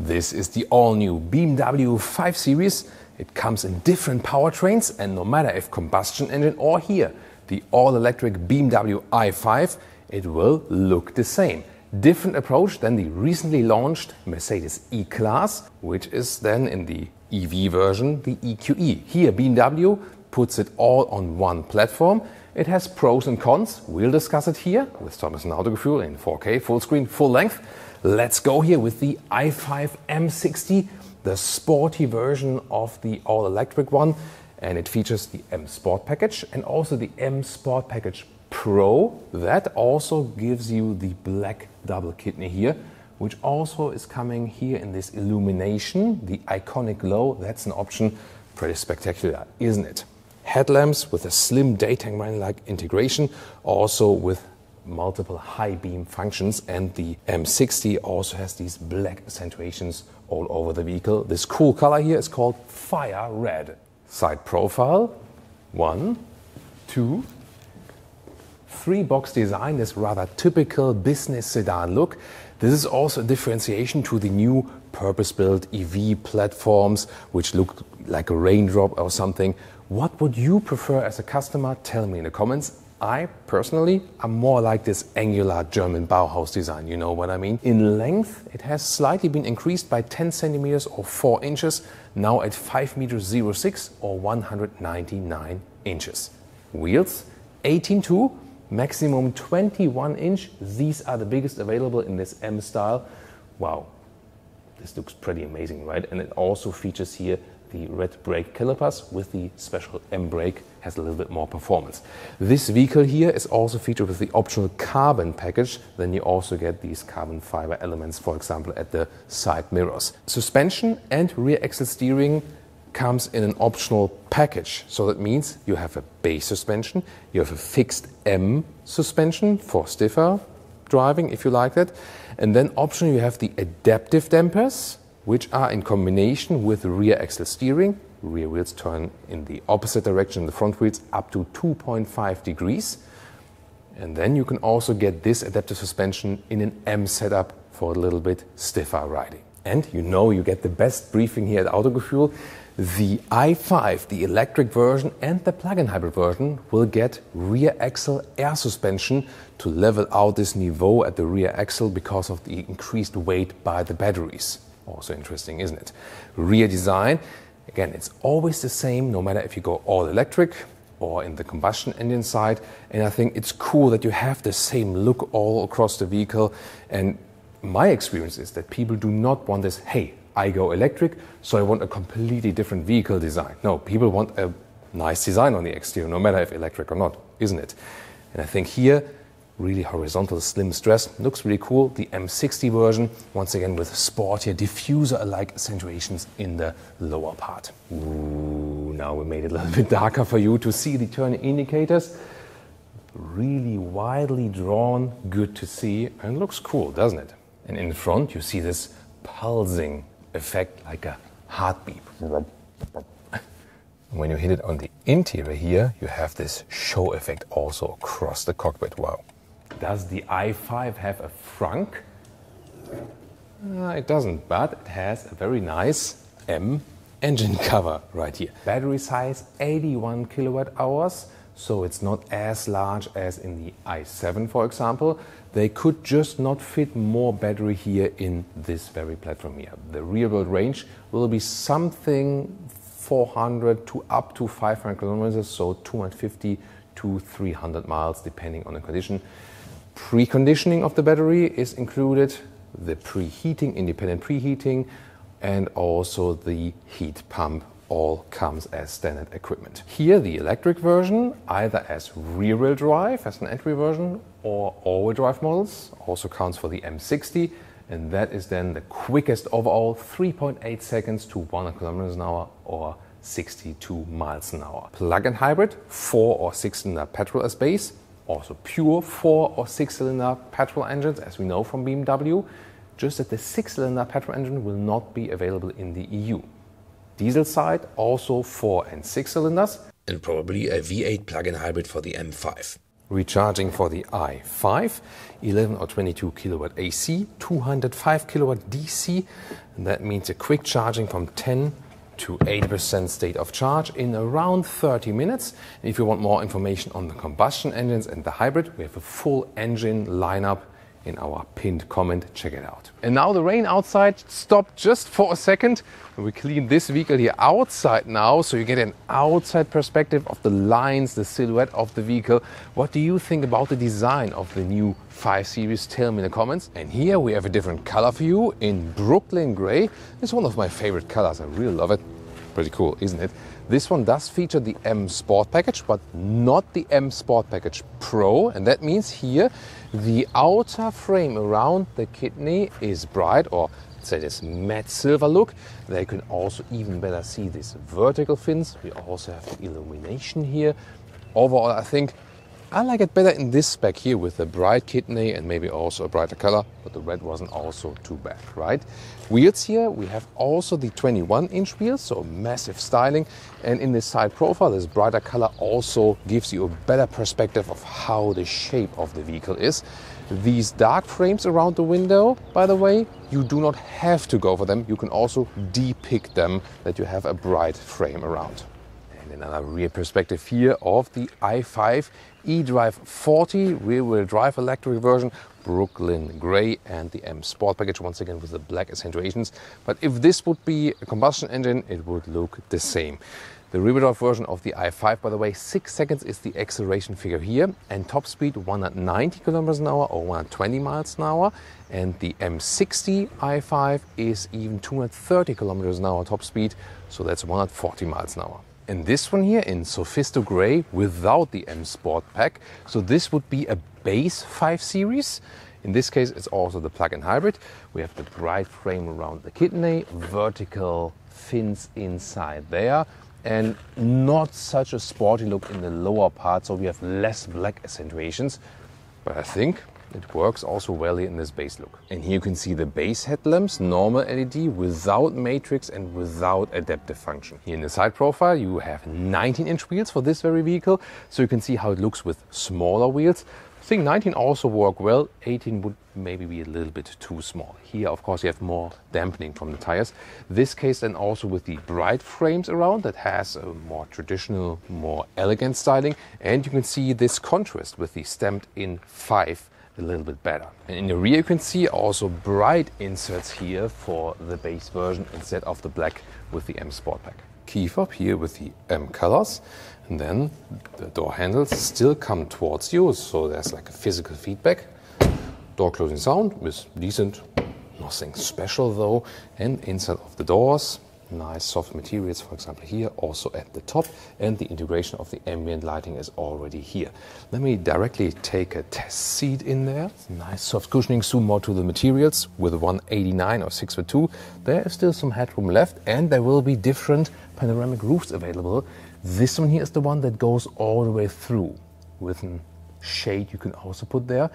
This is the all-new BMW 5 Series. It comes in different powertrains, and no matter if combustion engine or here, the all-electric BMW i5, it will look the same. Different approach than the recently launched Mercedes E-Class, which is then in the EV version, the EQE. Here BMW puts it all on one platform. It has pros and cons. We'll discuss it here with Thomas and Autogefühl in 4K, full screen, full length. Let's go here with the i5 M60, the sporty version of the all-electric one. And it features the M Sport package and also the M Sport Package Pro. That also gives you the black double kidney here, which also is coming here in this illumination, the iconic glow. That's an option. Pretty spectacular, isn't it? Headlamps with a slim daytime running-like integration, also with multiple high beam functions, and the M60 also has these black accentuations all over the vehicle. This cool color here is called Fire Red. Side profile, 1, 2, 3 box design, this rather typical business sedan look. This is also a differentiation to the new purpose-built EV platforms, which look like a raindrop or something. What would you prefer as a customer? Tell me in the comments. I personally am more like this angular German Bauhaus design, you know what I mean? In length, it has slightly been increased by 10 centimeters or 4 inches, now at 5 meters 06 or 199 inches. Wheels, 18.2, maximum 21 inch. These are the biggest available in this M style. Wow, this looks pretty amazing, right? And it also features here the red brake calipers with the special M brake, has a little bit more performance. This vehicle here is also featured with the optional carbon package. Then you also get these carbon fiber elements, for example, at the side mirrors. Suspension and rear axle steering comes in an optional package. So that means you have a base suspension, you have a fixed M suspension for stiffer driving, if you like that. And then optionally you have the adaptive dampers, which are in combination with rear axle steering. Rear wheels turn in the opposite direction, the front wheels up to 2.5 degrees. And then you can also get this adaptive suspension in an M setup for a little bit stiffer riding. And you know you get the best briefing here at Autogefühl. The i5, the electric version and the plug-in hybrid version will get rear axle air suspension to level out this niveau at the rear axle because of the increased weight by the batteries. Also interesting, isn't it? Rear design, again, it's always the same, no matter if you go all electric or in the combustion engine side. And I think it's cool that you have the same look all across the vehicle. And my experience is that people do not want this, hey, I go electric, so I want a completely different vehicle design. No, people want a nice design on the exterior, no matter if electric or not, isn't it? And I think here, really horizontal slim stress, looks really cool. The M60 version, once again with sportier diffuser-alike accentuations in the lower part. Ooh, now we made it a little bit darker for you to see the turning indicators. Really widely drawn, good to see, and looks cool, doesn't it? And in front you see this pulsing effect like a heartbeat. When you hit it on the interior here, you have this show effect also across the cockpit. Wow. Does the i5 have a frunk? It doesn't, but it has a very nice M engine cover right here. Battery size 81 kilowatt hours, so it's not as large as in the i7, for example. They could just not fit more battery here in this very platform here. The real-world range will be something 400 to up to 500 kilometers, so 250 to 300 miles depending on the condition. Preconditioning of the battery is included, the preheating, independent preheating, and also the heat pump all comes as standard equipment. Here the electric version, either as rear-wheel drive as an entry version or all-wheel drive models, also counts for the M60, and that is then the quickest overall, 3.8 seconds to 100 kilometers an hour or 62 miles an hour. Plug-in hybrid, 4 or 6-cylinder petrol as base, also pure 4 or 6-cylinder petrol engines, as we know from BMW, just that the 6-cylinder petrol engine will not be available in the EU. Diesel side, also 4 and 6 cylinders. And probably a V8 plug-in hybrid for the M5. Recharging for the i5, 11 or 22 kilowatt AC, 205 kilowatt DC, and that means a quick charging from 10 to 80% state of charge in around 30 minutes. And if you want more information on the combustion engines and the hybrid, we have a full engine lineup in our pinned comment. Check it out. And now the rain outside stopped just for a second. We clean this vehicle here outside now, so you get an outside perspective of the lines, the silhouette of the vehicle. What do you think about the design of the new 5 Series? Tell me in the comments. And here we have a different color for you in Brooklyn Gray. It's one of my favorite colors. I really love it. Pretty cool, isn't it? This one does feature the M Sport package, but not the M Sport package Pro. And that means here the outer frame around the kidney is bright, or say this matte silver look. They can also even better see these vertical fins. We also have the illumination here. Overall, I think I like it better in this spec here with the bright kidney and maybe also a brighter color, but the red wasn't also too bad, right? Wheels here, we have also the 21-inch wheels, so massive styling. And in this side profile, this brighter color also gives you a better perspective of how the shape of the vehicle is. These dark frames around the window, by the way, you do not have to go for them. You can also depict them that you have a bright frame around. And another rear perspective here of the i5 eDrive 40 rear-wheel drive electric version, Brooklyn Gray, and the M Sport package, once again with the black accentuations. But if this would be a combustion engine, it would look the same. The rear-wheel drive version of the i5, by the way, 6 seconds is the acceleration figure here, and top speed 190 kilometers an hour or 120 miles an hour. And the M60 i5 is even 230 kilometers an hour top speed, so that's 140 miles an hour. And this one here in Sophisto Gray without the M Sport pack. So this would be a base 5 Series. In this case, it's also the plug-in hybrid. We have the bright frame around the kidney, vertical fins inside there, and not such a sporty look in the lower part. So we have less black accentuations, but I think it works also well in this base look. And here you can see the base headlamps, normal LED without matrix and without adaptive function. Here in the side profile you have 19-inch wheels for this very vehicle, so you can see how it looks with smaller wheels. I think 19 also work well, 18 would maybe be a little bit too small. Here of course you have more dampening from the tires. This case then also with the bright frames around that has a more traditional, more elegant styling, and you can see this contrast with the stamped in 5 a little bit better. And in the rear you can see also bright inserts here for the base version instead of the black with the M Sport pack. Key fob here with the M colors, and then the door handles still come towards you, so there's like a physical feedback. Door closing sound is decent, nothing special though. And inside of the doors, nice soft materials, for example here, also at the top, and the integration of the ambient lighting is already here. Let me directly take a test seat in there. Nice soft cushioning. Zoom more to the materials with a 189 or 6'2". There is still some headroom left, and there will be different panoramic roofs available. This one here is the one that goes all the way through with a shade you can also put there.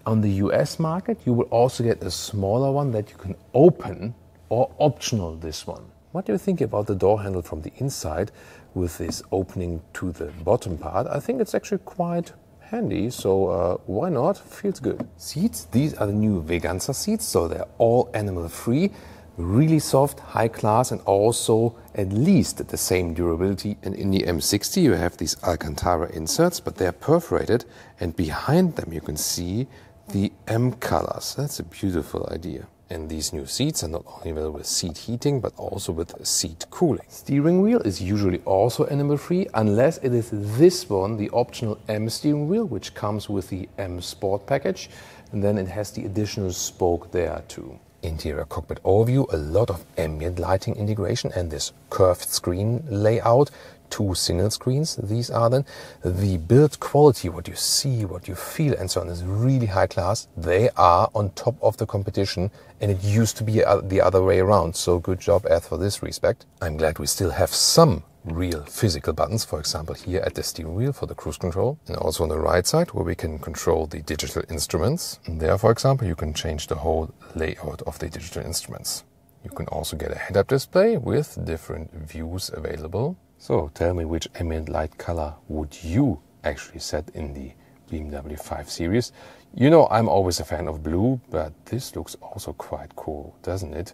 On the US market you will also get a smaller one that you can open, or optional this one. What do you think about the door handle from the inside with this opening to the bottom part? I think it's actually quite handy, so why not? Feels good. Seats, these are the new Veganza seats, so they're all animal free, really soft, high class, and also at least the same durability. And in the M60 you have these Alcantara inserts, but they're perforated, and behind them you can see the M colors. That's a beautiful idea. And these new seats are not only available with seat heating, but also with seat cooling. Steering wheel is usually also animal free, unless it is this one, the optional M steering wheel, which comes with the M Sport package. And then it has the additional spoke there too. Interior cockpit overview, a lot of ambient lighting integration and this curved screen layout. 2 single screens, these are then. The build quality, what you see, what you feel and so on is really high class. They are on top of the competition, and it used to be the other way around, so good job Eth for this respect. I'm glad we still have some real physical buttons, for example here at the steering wheel for the cruise control, and also on the right side where we can control the digital instruments. And there, for example, you can change the whole layout of the digital instruments. You can also get a head-up display with different views available. So tell me, which ambient light color would you actually set in the BMW 5 Series. You know, I'm always a fan of blue, but this looks also quite cool, doesn't it?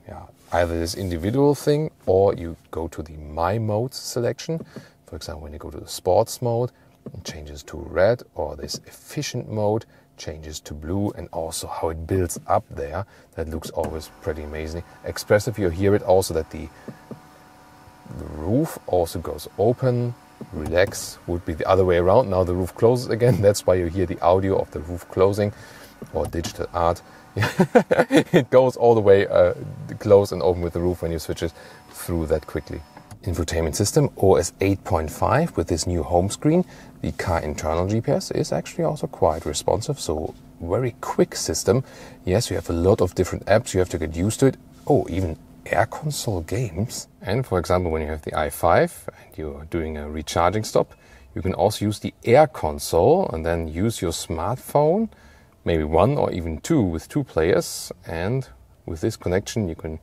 Yeah, either this individual thing, or you go to the My Modes selection. For example, when you go to the Sports mode, it changes to red, or this Efficient mode changes to blue, and also how it builds up there. That looks always pretty amazing. Expressive, you hear it also that the roof also goes open. Relax would be the other way around. Now the roof closes again. That's why you hear the audio of the roof closing, or digital art. It goes all the way close and open with the roof when you switch it through that quickly. Infotainment system OS 8.5 with this new home screen. The car internal GPS is actually also quite responsive, so very quick system. Yes, you have a lot of different apps, you have to get used to it. Oh, even air console games. And for example, when you have the i5 and you're doing a recharging stop, you can also use the air console and then use your smartphone, maybe one or even two with two players. And with this connection, you can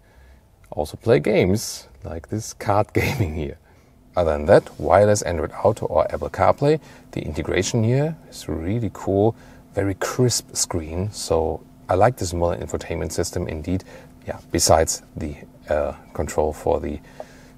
also play games like this card gaming here. Other than that, wireless Android Auto or Apple CarPlay. The integration here is really cool, very crisp screen. So I like this modern infotainment system indeed. Yeah, besides the control for the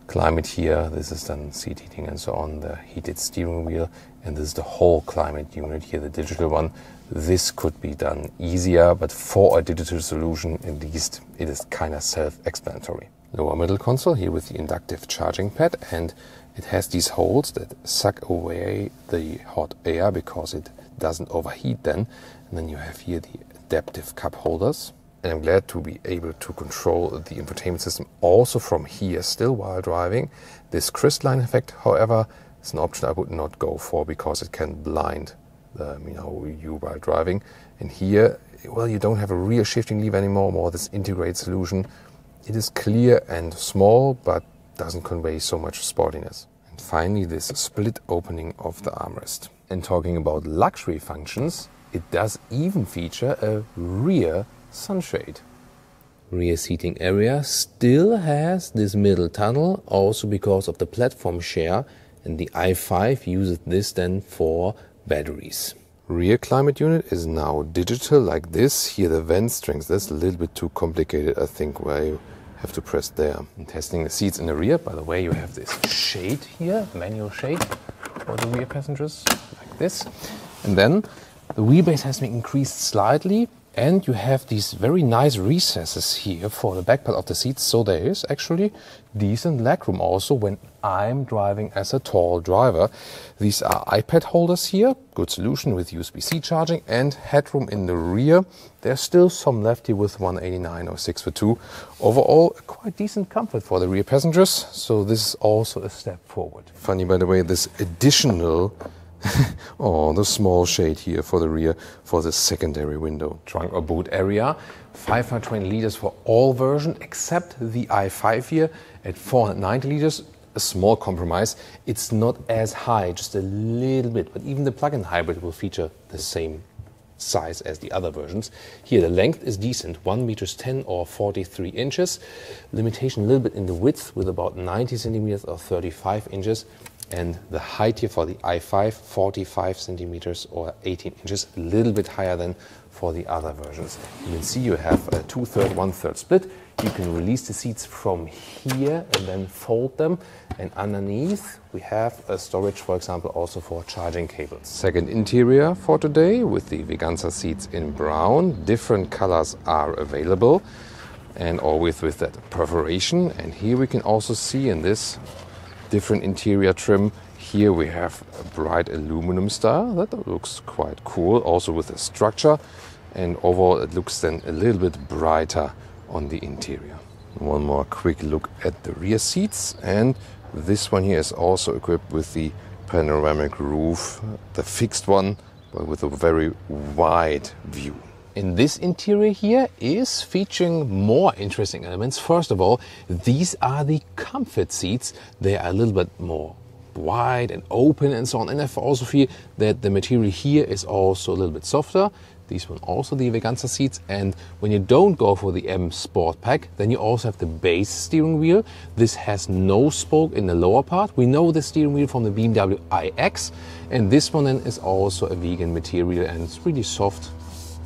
climate here, this is then seat heating and so on, the heated steering wheel, and this is the whole climate unit here, the digital one. This could be done easier, but for a digital solution, at least it is kind of self-explanatory. Lower middle console here with the inductive charging pad, and it has these holes that suck away the hot air because it doesn't overheat then. And then you have here the adaptive cup holders. And I'm glad to be able to control the infotainment system also from here still while driving. This crystalline effect, however, is an option I would not go for because it can blind you while driving. And here, well, you don't have a rear shifting lever anymore, more this integrated solution. It is clear and small, but doesn't convey so much sportiness. And finally, this split opening of the armrest. And talking about luxury functions, it does even feature a rear sunshade. Rear seating area still has this middle tunnel, also because of the platform share, and the i5 uses this then for batteries. Rear climate unit is now digital like this. Here the vent strings, that's a little bit too complicated, I think, where you have to press there. And testing the seats in the rear, by the way, you have this shade here, manual shade for the rear passengers, like this. And then the wheelbase has been increased slightly, and you have these very nice recesses here for the back part of the seats, so there is actually decent legroom also when I'm driving as a tall driver. These are iPad holders here, good solution with USB-C charging, and headroom in the rear. There's still some left here with 189 or 6'2". Overall, quite decent comfort for the rear passengers, so this is also a step forward. Funny, by the way, this additional oh, the small shade here for the rear for the secondary window. Trunk or boot area, 520 liters for all versions except the i5 here at 490 liters. A small compromise. It's not as high, just a little bit, but even the plug-in hybrid will feature the same size as the other versions. Here the length is decent, 1 meters 10 or 43 inches. Limitation a little bit in the width with about 90 centimeters or 35 inches. And the height here for the i5, 45 centimeters or 18 inches, a little bit higher than for the other versions. You can see you have a 2/3, 1/3 split. You can release the seats from here and then fold them. And underneath we have a storage, for example, also for charging cables. Second interior for today with the Veganza seats in brown. Different colors are available and always with that perforation. And here we can also see in this different interior trim. Here we have a bright aluminum style that looks quite cool, also with a structure, and overall it looks then a little bit brighter on the interior. One more quick look at the rear seats, and this one here is also equipped with the panoramic roof, the fixed one, but with a very wide view. In this interior here is featuring more interesting elements. First of all, these are the comfort seats. They are a little bit more wide and open and so on. And I also feel that the material here is also a little bit softer. These one also the Veganza seats. And when you don't go for the M Sportpack, then you also have the base steering wheel. This has no spoke in the lower part. We know the steering wheel from the BMW iX, and this one then is also a vegan material, and it's really soft.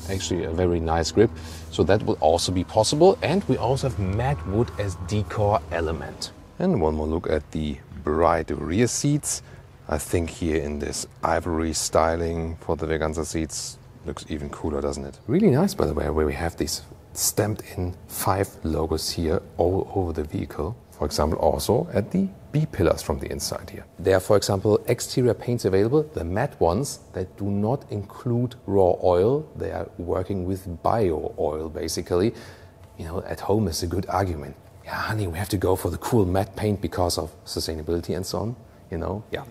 Actually a very nice grip, so that will also be possible. And we also have matte wood as decor element. And one more look at the bright rear seats. I think here in this ivory styling for the Veganza seats looks even cooler, doesn't it? Really nice, by the way, where we have these stamped in 5 logos here all over the vehicle. For example, also at the B pillars from the inside here. There are, for example, exterior paints available, the matte ones that do not include raw oil. They are working with bio oil, basically. You know, at home is a good argument. Yeah, honey, we have to go for the cool matte paint because of sustainability and so on. You know, yeah.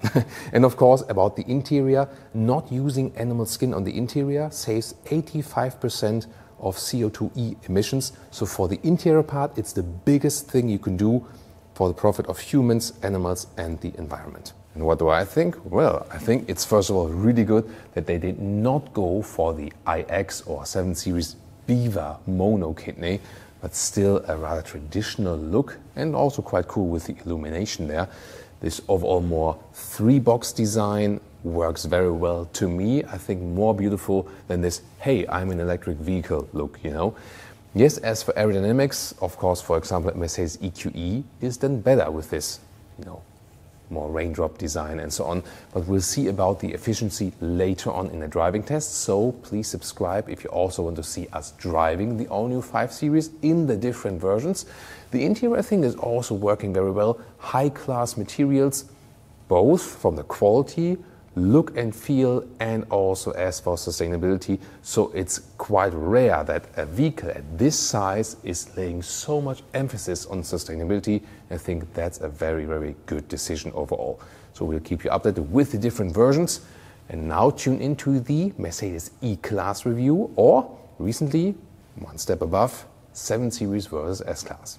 And of course, about the interior, not using animal skin on the interior saves 85% of CO2e emissions. So for the interior part, it's the biggest thing you can do for the profit of humans, animals, and the environment. And what do I think? Well, I think it's first of all really good that they did not go for the iX or 7 Series Beaver mono kidney, but still a rather traditional look, and also quite cool with the illumination there. This overall more 3-box design works very well to me. I think more beautiful than this, hey, I'm an electric vehicle look, you know. Yes, as for aerodynamics, of course, for example, Mercedes EQE is then better with this, you know, more raindrop design and so on. But we'll see about the efficiency later on in the driving test. So please subscribe if you also want to see us driving the all-new 5 Series in the different versions. The interior, I think, is also working very well. High-class materials, both from the quality, look and feel, and also as for sustainability. So it's quite rare that a vehicle at this size is laying so much emphasis on sustainability. I think that's a very, very good decision overall. So we'll keep you updated with the different versions. And now tune into the Mercedes E-Class review, or recently, one step above, 7 Series versus S-Class.